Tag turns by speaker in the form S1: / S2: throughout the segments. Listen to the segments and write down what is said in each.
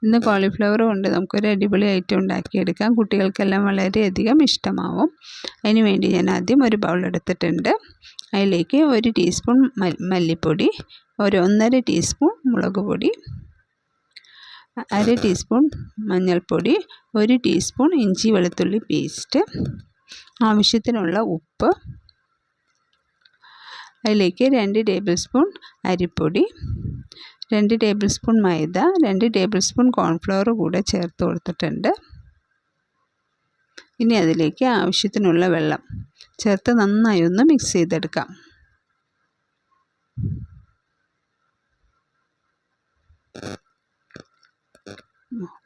S1: ഇന്ന് കോളിഫ്ലവർ കൊണ്ട് നമുക്കൊരു അടിപൊളി ഐറ്റം ഉണ്ടാക്കിയെടുക്കാം. കുട്ടികൾക്കെല്ലാം വളരെയധികം ഇഷ്ടമാവും. അതിന് വേണ്ടി ഞാൻ ആദ്യം ഒരു ബൗൾ എടുത്തിട്ടുണ്ട്. അതിലേക്ക് 1 ടീസ്പൂൺ മല്ലിപ്പൊടി, 1.5 ടീസ്പൂൺ മുളക് പൊടി, 1/2 ടീസ്പൂൺ മഞ്ഞൾപ്പൊടി, 1 ടീസ്പൂൺ ഇഞ്ചി വെളുത്തുള്ളി പേസ്റ്റ്, ആവശ്യത്തിനുള്ള ഉപ്പ്, അതിലേക്ക് 2 ടേബിൾ സ്പൂൺ അരിപ്പൊടി, 2 ടേബിൾ സ്പൂൺ മൈദ, 2 ടേബിൾ സ്പൂൺ കോൺഫ്ലവർ കൂടെ ചേർത്ത് കൊടുത്തിട്ടുണ്ട്. ഇനി അതിലേക്ക് ആവശ്യത്തിനുള്ള വെള്ളം ചേർത്ത് നന്നായി ഒന്ന് മിക്സ് ചെയ്തെടുക്കാം.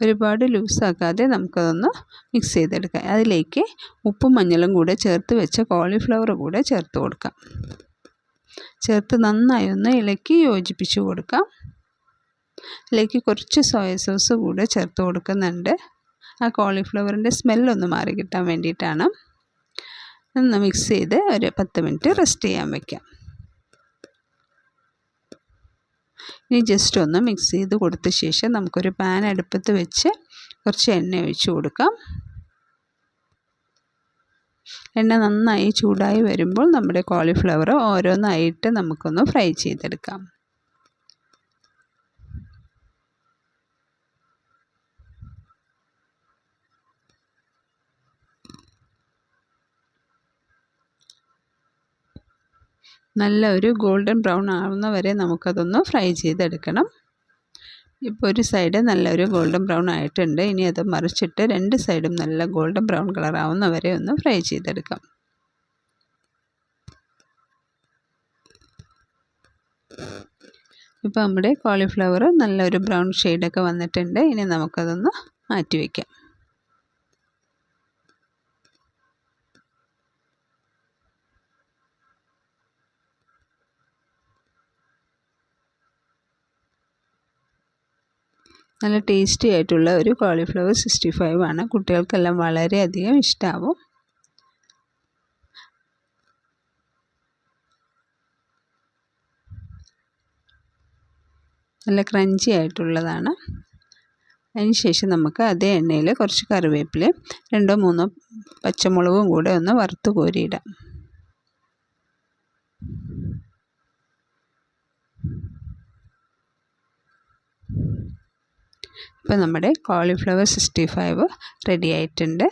S1: ഒരുപാട് ലൂസാക്കാതെ നമുക്കതൊന്ന് മിക്സ് ചെയ്തെടുക്കാം. അതിലേക്ക് ഉപ്പും മഞ്ഞളും കൂടെ ചേർത്ത് വെച്ച കോളിഫ്ലവർ കൂടെ ചേർത്ത് കൊടുക്കാം. ചേർത്ത് നന്നായി ഒന്ന് ഇളക്കി യോജിപ്പിച്ച് കൊടുക്കാം. അതിലേക്ക് കുറച്ച് സോയ സോസ് കൂടെ ചേർത്ത് കൊടുക്കുന്നുണ്ട്. ആ കോളിഫ്ലവറിൻ്റെ സ്മെല്ലൊന്ന് മാറി കിട്ടാൻ വേണ്ടിയിട്ടാണ്. ഒന്ന് മിക്സ് ചെയ്ത് ഒരു 10 മിനിറ്റ് റെസ്റ്റ് ചെയ്യാൻ വയ്ക്കാം. ഇനി ജസ്റ്റ് ഒന്ന് മിക്സ് ചെയ്ത് കൊടുത്ത ശേഷം നമുക്കൊരു പാൻ അടുപ്പത്ത് വെച്ച് കുറച്ച് എണ്ണ ഒഴിച്ച് കൊടുക്കാം. എണ്ണ നന്നായി ചൂടായി വരുമ്പോൾ നമ്മുടെ കോളിഫ്ലവർ ഓരോന്നായിട്ട് നമുക്കൊന്ന് ഫ്രൈ ചെയ്തെടുക്കാം. നല്ല ഒരു ഗോൾഡൻ ബ്രൗൺ ആവുന്ന വരെ നമുക്കതൊന്ന് ഫ്രൈ ചെയ്തെടുക്കണം. ഇപ്പോൾ ഒരു സൈഡ് നല്ലൊരു ഗോൾഡൻ ബ്രൗൺ ആയിട്ടുണ്ട്. ഇനി അത് മറിച്ചിട്ട് 2 സൈഡും നല്ല ഗോൾഡൻ ബ്രൗൺ കളർ ആവുന്ന വരെ ഒന്ന് ഫ്രൈ ചെയ്തെടുക്കാം. ഇപ്പോൾ നമ്മുടെ കോളിഫ്ലവർ നല്ലൊരു ബ്രൗൺ ഷെയ്ഡൊക്കെ വന്നിട്ടുണ്ട്. ഇനി നമുക്കതൊന്ന് മാറ്റി വയ്ക്കാം. നല്ല ടേസ്റ്റി ആയിട്ടുള്ള ഒരു കോളിഫ്ലവർ 65 ആണ്. കുട്ടികൾക്കെല്ലാം വളരെയധികം ഇഷ്ടമാവും. നല്ല ക്രഞ്ചി ആയിട്ടുള്ളതാണ്. അതിന് ശേഷം നമുക്ക് അതേ എണ്ണയിൽ കുറച്ച് കറിവേപ്പിലയും 2-3 പച്ചമുളകും കൂടെ ഒന്ന് വറുത്ത് കോരിയിടാം. ഇപ്പോൾ നമ്മുടെ കോളിഫ്ലവർ 65 റെഡി ആയിട്ടുണ്ട്.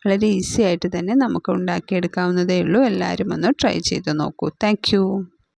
S1: വളരെ ഈസി ആയിട്ട് തന്നെ നമുക്ക് ഉണ്ടാക്കിയെടുക്കാവുന്നതേ ഉള്ളൂ. എല്ലാവരും ഒന്ന് ട്രൈ ചെയ്ത് നോക്കൂ. Thank you.